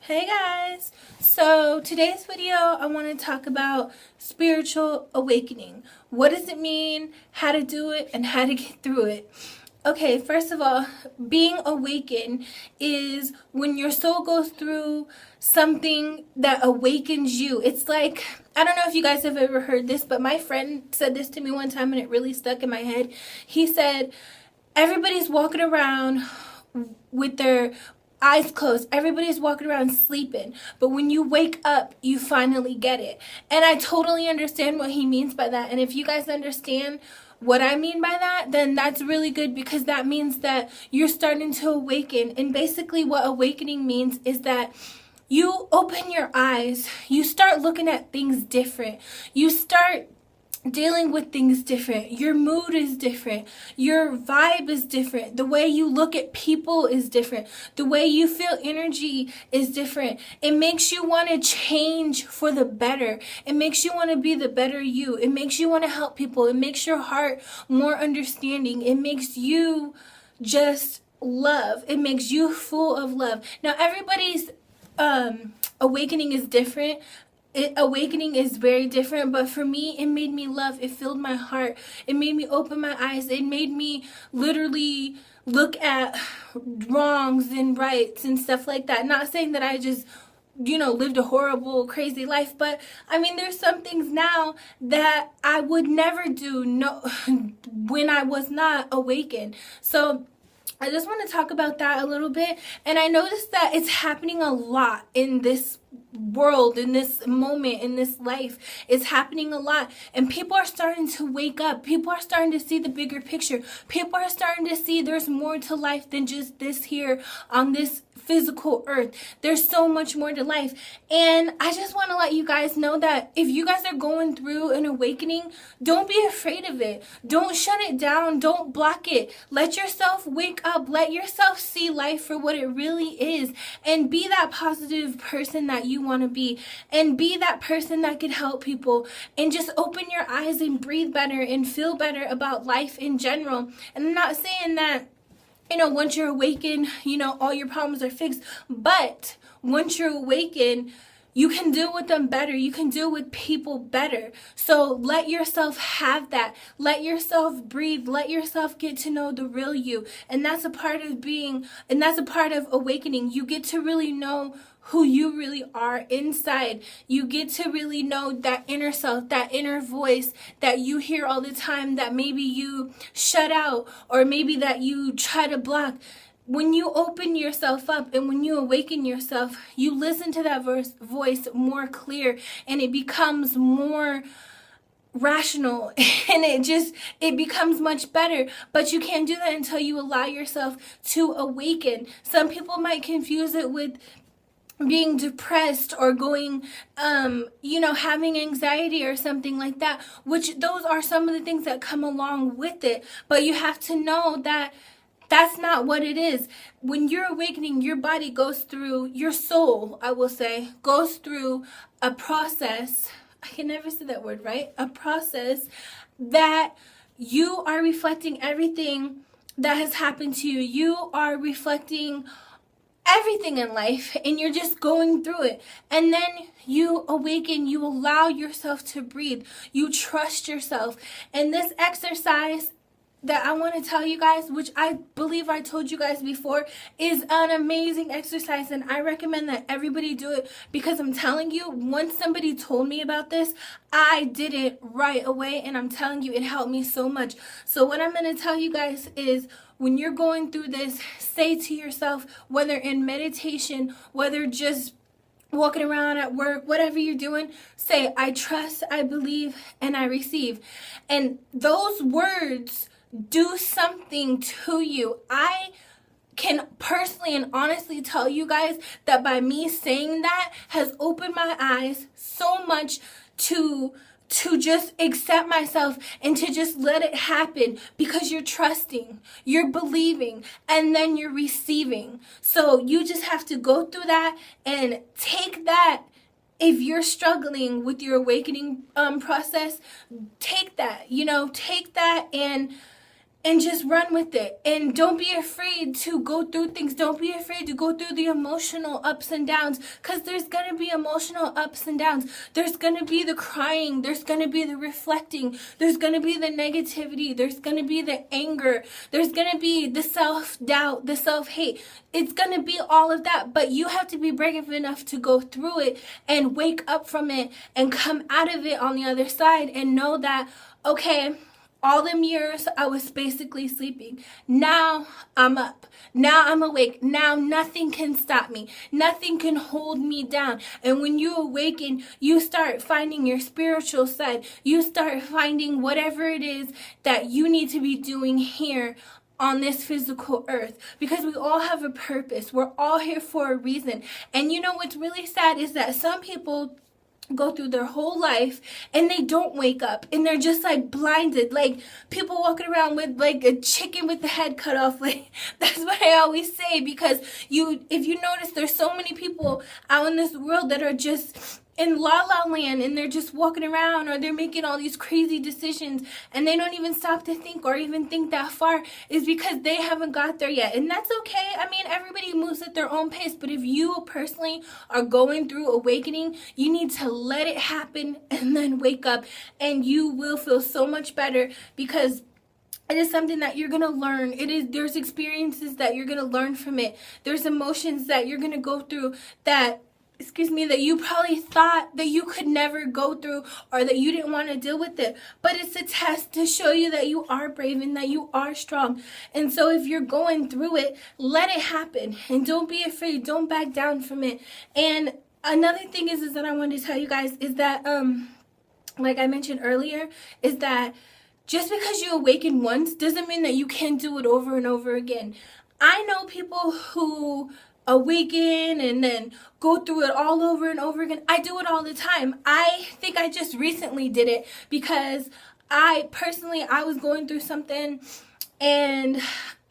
Hey guys! So today's video I want to talk about spiritual awakening. What does it mean, how to do it, and how to get through it? Okay, first of all, being awakened is when your soul goes through something that awakens you. It's like, I don't know if you guys have ever heard this, but my friend said this to me one time and it really stuck in my head. He said, everybody's walking around with their eyes closed. Everybody's walking around sleeping. But when you wake up, you finally get it. And I totally understand what he means by that. And if you guys understand what I mean by that, then that's really good, because that means that you're starting to awaken. And basically what awakening means is that you open your eyes. You start looking at things different. You start dealing with things different. Your mood is different. Your vibe is different. The way you look at people is different. The way you feel energy is different. It makes you want to change for the better. It makes you want to be the better you. It makes you want to help people. It makes your heart more understanding. It makes you just love. It makes you full of love. Now, everybody's awakening is different. Awakening is very different, but for me, it made me love. It filled my heart. It made me open my eyes. It made me literally look at wrongs and rights and stuff like that. Not saying that I just, lived a horrible, crazy life, but I mean, there's some things now that I would never do when I was not awakened. So I just want to talk about that a little bit. And I noticed that it's happening a lot in this world, in this moment, in this life. It's happening a lot, and people are starting to wake up. People are starting to see the bigger picture. People are starting to see there's more to life than just this here on this physical earth. There's so much more to life. And I just want to let you guys know that if you guys are going through an awakening, don't be afraid of it. Don't shut it down. Don't block it. Let yourself wake up. Let yourself see life for what it really is, and be that positive person that you want to be, and be that person that can help people, and just open your eyes and breathe better and feel better about life in general. And I'm not saying that once you're awakened, all your problems are fixed. But once you're awakened, you can deal with them better. You can deal with people better. So let yourself have that. Let yourself breathe. Let yourself get to know the real you. And that's a part of awakening. You get to really know who you really are inside. You get to really know that inner self, that inner voice that you hear all the time, that maybe you shut out, or maybe that you try to block. When you open yourself up and when you awaken yourself, you listen to that voice more clear, and it becomes more rational, and it becomes much better. But you can't do that until you allow yourself to awaken. Some people might confuse it with being depressed or going, having anxiety or something like that, which those are some of the things that come along with it. But you have to know that that's not what it is. When you're awakening, your body goes through, your soul, I will say, goes through a process. I can never say that word right. A process that you are reflecting everything that has happened to you. You are reflecting everything in life, and you're just going through it. And then you awaken. You allow yourself to breathe. You trust yourself. And this exercise that I want to tell you guys, which I believe I told you guys before, is an amazing exercise, and I recommend that everybody do it, because I'm telling you, once somebody told me about this, I did it right away, and I'm telling you, it helped me so much. So what I'm going to tell you guys is, when you're going through this, say to yourself, whether in meditation, whether just walking around at work, whatever you're doing, say, I trust, I believe, and I receive. And those words do something to you. I can personally and honestly tell you guys that by me saying that has opened my eyes so much to just accept myself and to just let it happen, because you're trusting, you're believing, and then you're receiving. So you just have to go through that and take that. If you're struggling with your awakening process, take that, take that and just run with it. And don't be afraid to go through things. Don't be afraid to go through the emotional ups and downs, because there's going to be emotional ups and downs. There's going to be the crying. There's going to be the reflecting. There's going to be the negativity. There's going to be the anger. There's going to be the self-doubt, the self-hate. It's going to be all of that, but you have to be brave enough to go through it and wake up from it and come out of it on the other side and know that, okay, all them years I was basically sleeping. Now I'm up. Now I'm awake. Now nothing can stop me. Nothing can hold me down. And when you awaken, you start finding your spiritual side. You start finding whatever it is that you need to be doing here on this physical earth, because we all have a purpose. We're all here for a reason. And you know what's really sad is that some people go through their whole life and they don't wake up, and they're just like blinded, like people walking around with like a chicken with the head cut off. Like, that's what I always say, because if you notice, there's so many people out in this world that are just in la la land, and they're just walking around, or they're making all these crazy decisions, and they don't even stop to think or even think that far, is because they haven't got there yet. And that's okay. I mean, everybody moves at their own pace, but if you personally are going through awakening, you need to let it happen and then wake up, and you will feel so much better, because it is something that you're going to learn. There's experiences that you're going to learn from it. There's emotions that you're going to go through that you probably thought that you could never go through, or that you didn't want to deal with it. But it's a test to show you that you are brave and that you are strong. And so if you're going through it, let it happen. And don't be afraid. Don't back down from it. And another thing is that I wanted to tell you guys is that, like I mentioned earlier, is that just because you awaken once doesn't mean that you can't do it over and over again. I know people who awaken and then go through it all over and over again. I do it all the time. I think I just recently did it because I was going through something, and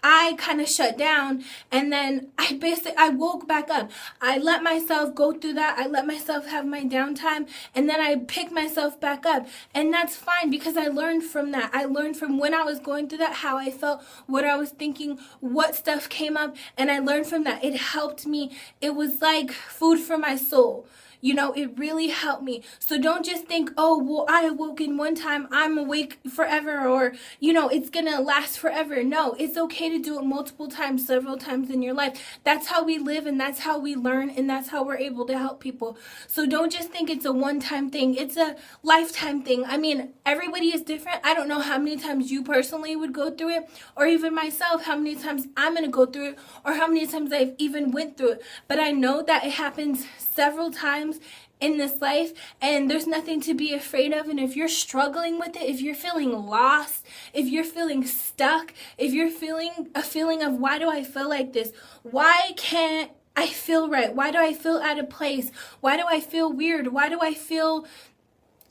I kind of shut down, and then I woke back up. I let myself go through that. I let myself have my downtime, and then I picked myself back up. And that's fine, because I learned from that. I learned from when I was going through that, how I felt, what I was thinking, what stuff came up, and I learned from that. It helped me. It was like food for my soul. You know, it really helped me. So don't just think, oh, well, I awoke in one time, I'm awake forever, or, you know, it's going to last forever. No, it's okay to do it multiple times, several times in your life. That's how we live, and that's how we learn, and that's how we're able to help people. So don't just think it's a one-time thing. It's a lifetime thing. I mean, everybody is different. I don't know how many times you personally would go through it, or even myself, how many times I'm going to go through it, or how many times I've even went through it. But I know that it happens several times in this life, and there's nothing to be afraid of. And if you're struggling with it, if you're feeling lost, if you're feeling stuck, if you're feeling a feeling of, why do I feel like this? Why can't I feel right? Why do I feel out of place? Why do I feel weird? Why do I feel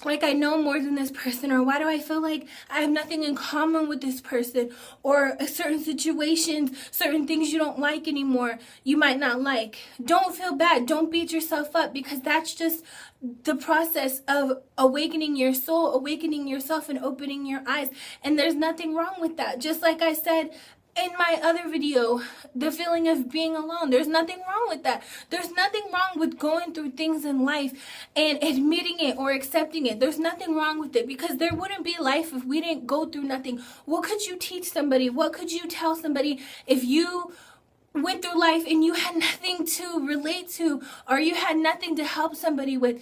like I know more than this person? Or why do I feel like I have nothing in common with this person? Or certain situations, certain things you don't like anymore, you might not like. Don't feel bad. Don't beat yourself up, because that's just the process of awakening your soul, awakening yourself, and opening your eyes. And there's nothing wrong with that. Just like I said in my other video, the feeling of being alone, there's nothing wrong with that. There's nothing wrong with going through things in life and admitting it or accepting it. There's nothing wrong with it, because there wouldn't be life if we didn't go through nothing. What could you teach somebody? What could you tell somebody if you went through life and you had nothing to relate to, or you had nothing to help somebody with?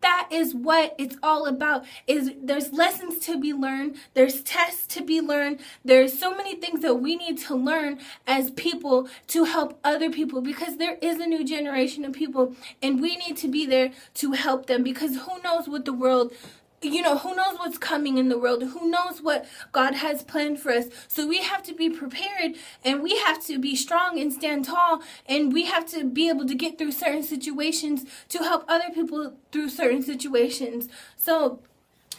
That is what it's all about. There's lessons to be learned. There's tests to be learned. There's so many things that we need to learn as people to help other people, because there is a new generation of people, and we need to be there to help them, because who knows what the world, who knows what's coming in the world? Who knows what God has planned for us? So we have to be prepared, and we have to be strong and stand tall, and we have to be able to get through certain situations to help other people through certain situations. So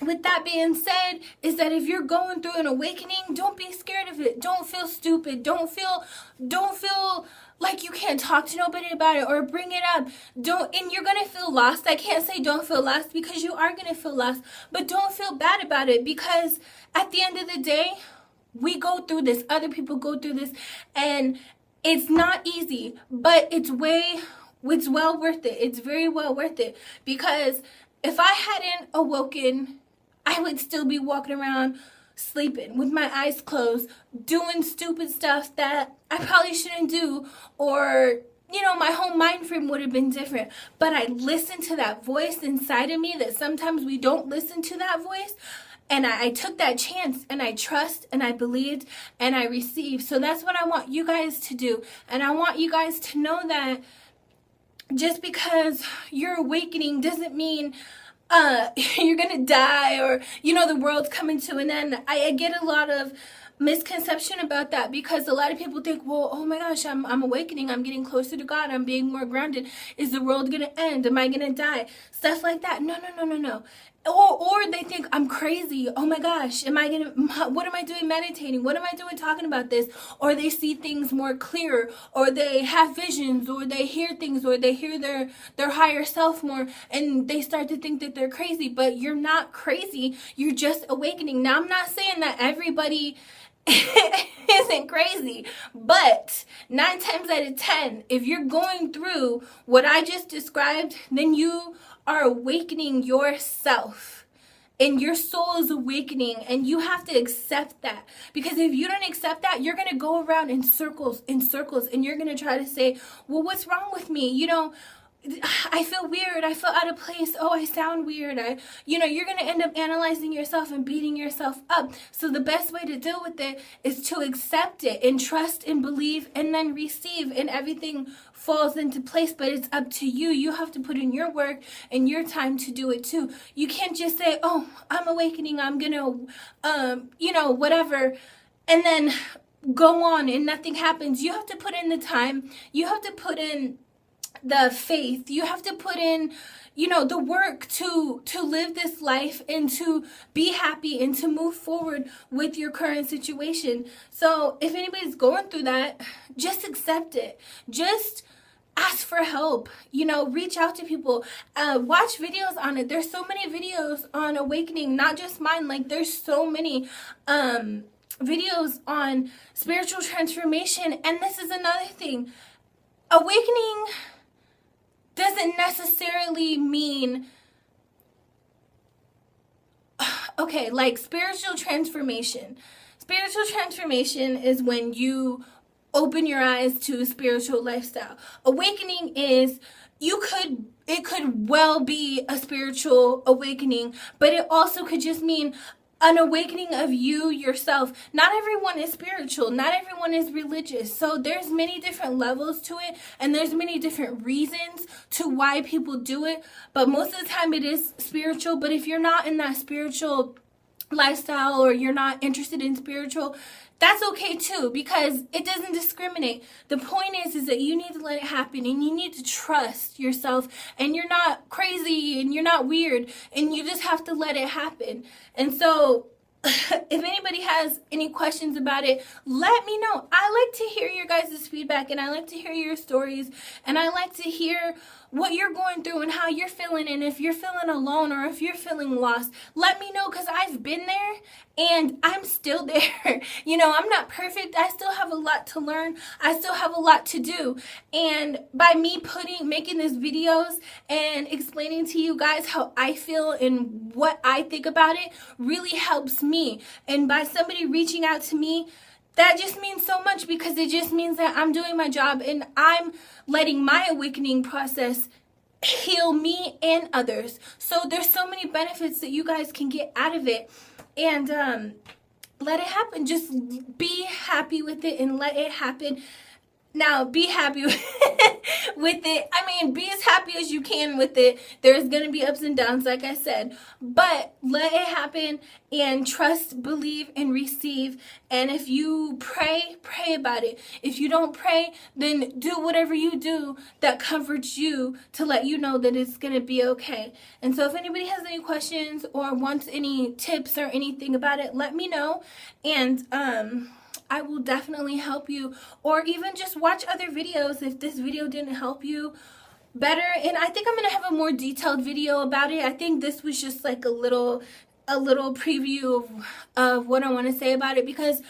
with that being said, is that if you're going through an awakening, don't be scared of it. Don't feel stupid. Don't feel like you can't talk to nobody about it or bring it up. And you're going to feel lost. I can't say don't feel lost, because you are going to feel lost. But don't feel bad about it, because at the end of the day, we go through this, other people go through this, and it's not easy, but it's well worth it. It's very well worth it, because if I hadn't awoken, I would still be walking around sleeping with my eyes closed, doing stupid stuff that I probably shouldn't do, or my whole mind frame would have been different. But I listened to that voice inside of me that sometimes we don't listen to that voice. And I took that chance, and I trust, and I believed, and I received. So that's what I want you guys to do. And I want you guys to know that just because you're awakening doesn't mean you're gonna die, or the world's coming to an end. I get a lot of misconception about that, because a lot of people think, well, oh my gosh, I'm awakening, I'm getting closer to God, I'm being more grounded. Is the world gonna end? Am I gonna die? Stuff like that. No. Or they think I'm crazy. Oh my gosh, what am I doing meditating? What am I doing talking about this? Or they see things more clear, or they have visions, or they hear things, or they hear their higher self more, and they start to think that they're crazy. But you're not crazy, you're just awakening. Now, I'm not saying that everybody isn't crazy, but 9 times out of 10, if you're going through what I just described, then you are awakening yourself, and your soul is awakening, and you have to accept that. Because if you don't accept that, you're going to go around in circles, and you're going to try to say, well, what's wrong with me? I feel weird. I feel out of place. Oh, I sound weird. You're going to end up analyzing yourself and beating yourself up. So the best way to deal with it is to accept it and trust and believe and then receive, and everything falls into place. But it's up to you. You have to put in your work and your time to do it too. You can't just say, oh, I'm awakening, I'm going to, whatever, and then go on and nothing happens. You have to put in the time. You have to put in the faith. You have to put in the work to live this life, and to be happy, and to move forward with your current situation. So if anybody's going through that, just accept it. Just ask for help. Reach out to people. Watch videos on it. There's so many videos on awakening, not just mine. Like, there's so many videos on spiritual transformation. And this is another thing. Awakening doesn't necessarily mean, okay, like spiritual transformation. Spiritual transformation is when you open your eyes to a spiritual lifestyle. Awakening is, it could well be a spiritual awakening, but it also could just mean an awakening of you yourself. Not everyone is spiritual. Not everyone is religious. So there's many different levels to it, and there's many different reasons to why people do it. But most of the time it is spiritual. But if you're not in that spiritual lifestyle, or you're not interested in spiritual, that's okay too, because it doesn't discriminate. The point is that you need to let it happen, and you need to trust yourself, and you're not crazy, and you're not weird, and you just have to let it happen. And so if anybody has any questions about it, let me know. I like to hear your guys' feedback, and I like to hear your stories, and I like to hear what you're going through and how you're feeling, and if you're feeling alone or if you're feeling lost, let me know, because I've been there and I'm still there. I'm not perfect. I still have a lot to learn. I still have a lot to do. And by me making these videos and explaining to you guys how I feel and what I think about it really helps me. And by somebody reaching out to me, that just means so much, because it just means that I'm doing my job, and I'm letting my awakening process heal me and others. So there's so many benefits that you guys can get out of it, and let it happen. Just be happy with it and let it happen. Now, be happy with it. I mean, be as happy as you can with it. There's going to be ups and downs, like I said. But let it happen, and trust, believe, and receive. And if you pray about it. If you don't pray, then do whatever you do that comforts you to let you know that it's going to be okay. And so if anybody has any questions or wants any tips or anything about it, let me know. And I will definitely help you, or even just watch other videos if this video didn't help you better. And I think I'm going to have a more detailed video about it. I think this was just like a little a little preview of what I want to say about it, because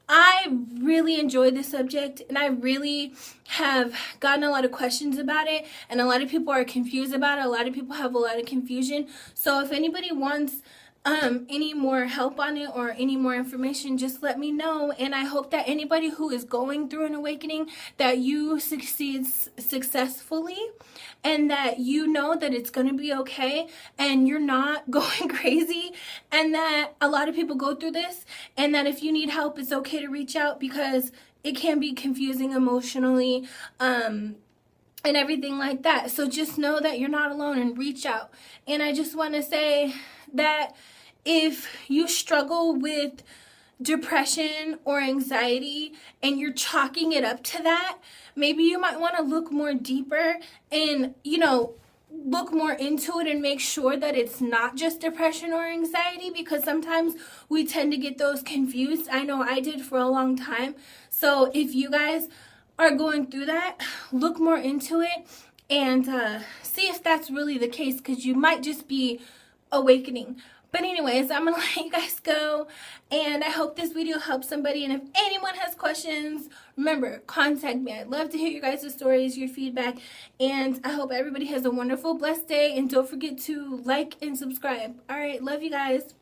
I really enjoyed this subject and I really have gotten a lot of questions about it, and a lot of people are confused about it. A lot of people have a lot of confusion. So if anybody wants any more help on it or any more information, just let me know. And I hope that anybody who is going through an awakening, that you succeed successfully, and that you know that it's going to be okay and you're not going crazy, and that a lot of people go through this, and that if you need help, it's okay to reach out, because it can be confusing emotionally and everything like that. So just know that you're not alone and reach out. And I just want to say that if you struggle with depression or anxiety and you're chalking it up to that, maybe you might want to look more deeper and, you know, look more into it and make sure that it's not just depression or anxiety, because sometimes we tend to get those confused. I know I did for a long time. So if you guys are going through that, look more into it and see if that's really the case, because you might just be awakening. But anyways, I'm gonna let you guys go, and I hope this video helps somebody. And if anyone has questions, remember, contact me. I'd love to hear your guys' stories, your feedback, and I hope everybody has a wonderful, blessed day. And don't forget to like and subscribe. All right, love you guys.